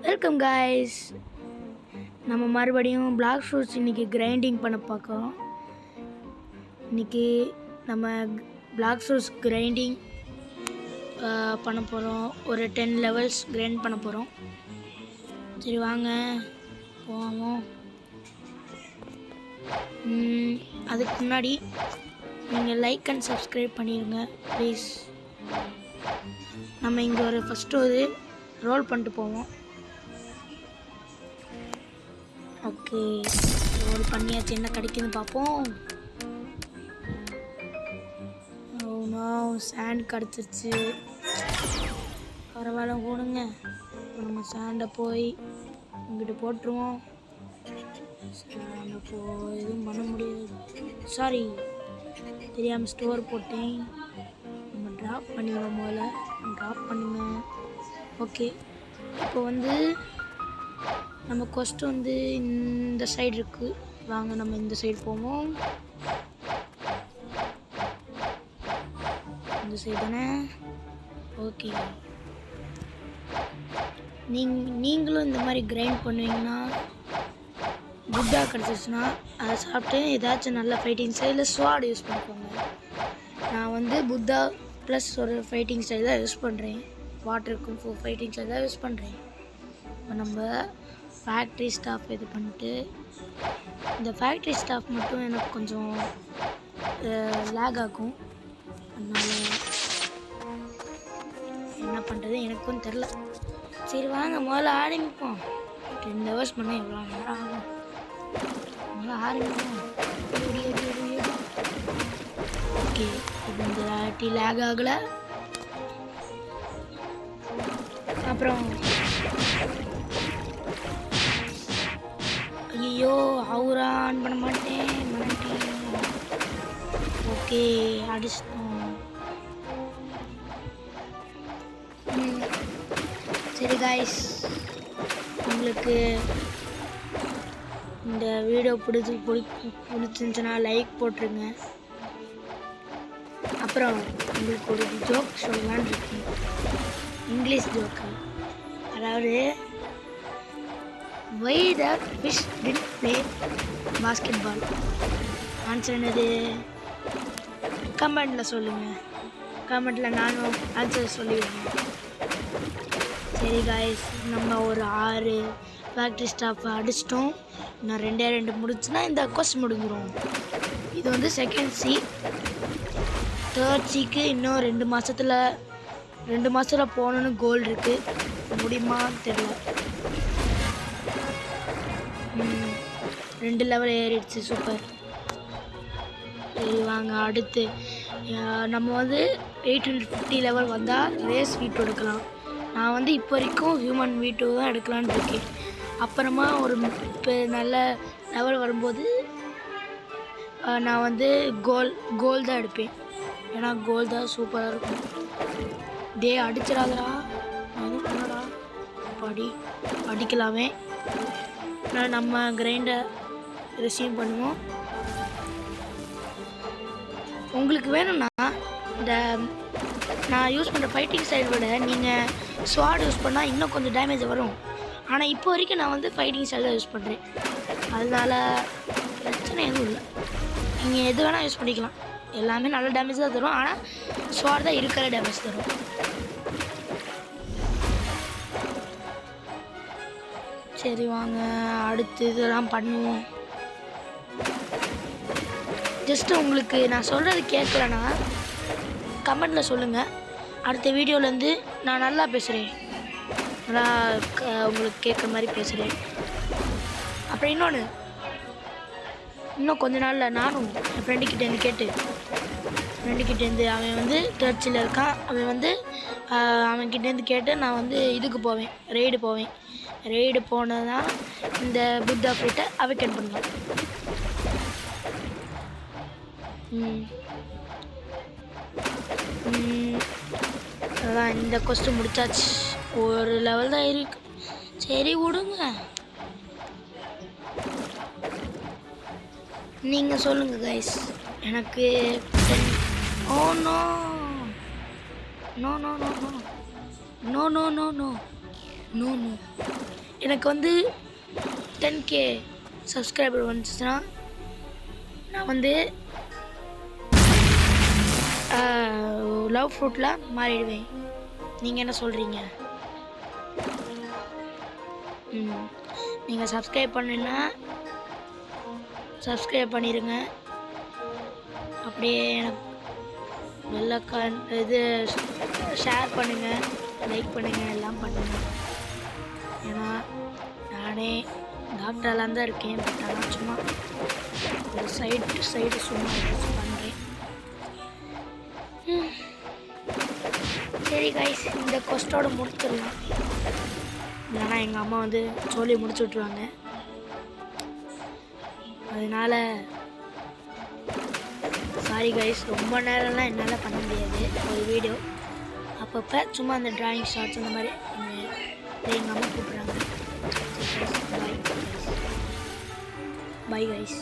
Welcome guys. நம்ம மறுபடியும் black fruits இன்றைக்கி கிரைண்டிங் பண்ண பார்க்குறோம். இன்றைக்கி நம்ம பிளாக் ஃப்ரூட்ஸ் கிரைண்டிங் பண்ண போகிறோம். ஒரு 10 லெவல்ஸ் கிரைண்ட் பண்ண போகிறோம். சரி வாங்க போவோம். அதுக்கு முன்னாடி நீங்கள் லைக் அண்ட் சப்ஸ்கிரைப் பண்ணிடுங்க ப்ளீஸ். நம்ம இங்கே ஃபஸ்ட்டு ரோல் பண்ணிட்டு போவோம். ஓகே, ரோல் பண்ணியாச்சு. என்ன கிடைக்குதுன்னு பார்ப்போம். சாண்ட் கிடச்சிருச்சு. பரவாயில்ல போடுங்க. இப்போ நம்ம சாண்டை போய் இங்கிட்ட போட்டுருவோம். சாண்டை போய் எதுவும் பண்ண முடியாது. சாரி, தெரியாமல் ஸ்டோர் போட்டேன். நம்ம ட்ராப் பண்ணிடுவோம். முதல்ல ட்ராப் பண்ணுங்க. ஓகே, இப்போ நம்ம கொஸ்ட் இந்த சைடு இருக்குது. வாங்க நம்ம இந்த சைடு போவோம். இந்த சைடு தானே? ஓகே, நீங்களும் இந்த மாதிரி கிரைண்ட் பண்ணுவீங்கன்னா புட்டா கிடச்சிச்சுன்னா அதை சாப்பிட்டு ஏதாச்சும் நல்ல ஃபைட்டிங் ஸ்டைலில் ஸ்வாட் யூஸ் பண்ணிக்கோங்க. நான் புத்தா ப்ளஸ் ஒரு ஃபைட்டிங் ஸ்டைல் தான் யூஸ் பண்ணுறேன். வாட்டருக்கும் ஃபைட்டிங் ஸ்டைல் தான் யூஸ் பண்ணுறேன். இப்போ நம்ம ஃபேக்ட்ரி ஸ்டாஃப் இது பண்ணிட்டு, இந்த ஃபேக்ட்ரி ஸ்டாஃப் மட்டும் எனக்கு கொஞ்சம் லேக் ஆகும். அதனால் என்ன பண்ணுறது எனக்கும் தெரில. சரி வாங்க முதல்ல ஆரம்பிப்போம். 10 ஹவர்ஸ் பண்ணால் எவ்வளோ நேரம் ஆகும்? முதல்ல ஆரம்பிப்போம். ஓகே, இப்போ இந்த வாட்டி லேக் ஆகலை. அப்புறம் ஐயோ அவரா ஆன் பண்ண மாட்டேன். ஓகே, அடிச்சிட்டோம். சரி காய்ஸ், உங்களுக்கு இந்த வீடியோ பிடிச்சிருந்துச்சுன்னா லைக் போட்டுருங்க. அப்புறம் உங்களுக்கு ஒரு ஜோக் சொல்லலான்னு இருக்கேன். English joke. அதாவது, why the fish didn't play basketball? Answer என்னது? கமெண்டில் சொல்லுங்கள். கமெண்டில் நானும் ஆன்சர் சொல்லிடுவேன். சரி காய்ஸ், நம்ம ஒரு 6 ஃபேக்ட்ரி ஸ்டாஃபை அடிச்சிட்டோம். நான் 2 முடிச்சுன்னா இந்த கொஸ்ட் முடிஞ்சிடும். இது செகண்ட் சி. தேர்ட் சிக்கு இன்னும் 2 மாதத்தில் போகணுன்னு கோல் இருக்குது. முடியுமான்னு தெரியல. 2 லெவல் ஏறிடுச்சு. சூப்பர். சரி வாங்க அடுத்து நம்ம 850 லெவல் வந்தால் ரேஸ் வீட்டு எடுக்கலாம். நான் இப்போ வரைக்கும் ஹியூமன் வீட்டு தான் எடுக்கலான்னு இருக்கேன். அப்புறமா ஒரு நல்ல லெவல் வரும்போது நான் கோல் தான் எடுப்பேன். ஏன்னா கோல் தான் சூப்பராக இருக்கும். டே அடிச்சிடாதடா. எதுவும் பண்ணடா. அடிக்கலாமே. நம்ம கிரைண்டர் ரிசீவ் பண்ணுவோம். உங்களுக்கு வேணும்னா இந்த நான் யூஸ் பண்ணுற ஃபைட்டிங் ஸ்டைல் விட நீங்கள் ஸ்வாட் யூஸ் பண்ணால் இன்னும் கொஞ்சம் டேமேஜ் வரும். ஆனால் இப்போ வரைக்கும் நான் ஃபைட்டிங் ஸ்டைல் தான் யூஸ் பண்ணுறேன். அதனால் பிரச்சனை எதுவும் இல்லை. நீங்கள் எது வேணால் யூஸ் பண்ணிக்கலாம். எல்லாமே நல்ல டேமேஜ் தான் தரும். ஆனால் ஸ்வாட் தான் இருக்கிற டேமேஜ் தரும். சரி வாங்க அடுத்து இதெல்லாம் பண்ணுவோம். ஜஸ்ட்டு உங்களுக்கு நான் சொல்கிறது கேட்கலன்னா கமெண்டில் சொல்லுங்கள். அடுத்த வீடியோலேருந்து நான் நல்லா பேசுகிறேன். நல்லா உங்களுக்கு கேட்குற மாதிரி பேசுகிறேன். அப்புறம் இன்னும் கொஞ்ச நாளில் நானும் என் ஃப்ரெண்டுக்கிட்டேருந்து கேட்டு அவன் சர்ச்சில் இருக்கான். அவன்கிட்டேருந்து கேட்டு நான் இதுக்கு போவேன், ரெய்டு போனதான் இந்த புத்தா ஃப்ரூட்டை அவேக்கன் பண்ணலாம். அதான் இந்த கொஸ்டின் முடிச்சாச்சு. ஒரு லெவல் தான் இருக்கு. சரி விடுங்க. நீங்கள் சொல்லுங்கள் கைஸ். எனக்கு oh no no no no no no no no no no no எனக்கு வந்து 10K சப்ஸ்கிரைபர் வந்துச்சுன்னா நான் வந்து லவ் ஃப்ரூட்டில் மாறிடுவேன். நீங்கள் என்ன சொல்கிறீங்க? நீங்கள் சப்ஸ்கிரைப் பண்ணுன்னா சப்ஸ்கிரைப் பண்ணிடுங்க. அப்படியே எனக்கு இது ஷேர் பண்ணுங்கள், லைக் பண்ணுங்கள், எல்லாம் பண்ணுங்கள். ஏன்னா நானே டாக்டரெலாம் தான் இருக்கேன். பட் ஆனால் சும்மா ஒரு சைடு சும்மா பண்ணுறேன். சரி கைஸ், இந்த கொஸ்டோட முடிச்சிடலாம். இல்லைனா எங்கள் அம்மா வந்து சொல்லி முடிச்சு விட்ருவாங்க. அதனால் சாரி கைஸ், ரொம்ப நேரம்லாம் என்னால் பண்ண முடியாது ஒரு வீடியோ. அப்பப்போ சும்மா அந்த டிராயிங் ஷார்ட்ஸ் அந்த மாதிரி எங்கள் அம்மா கூப்பிட்றாங்க. Bye guys.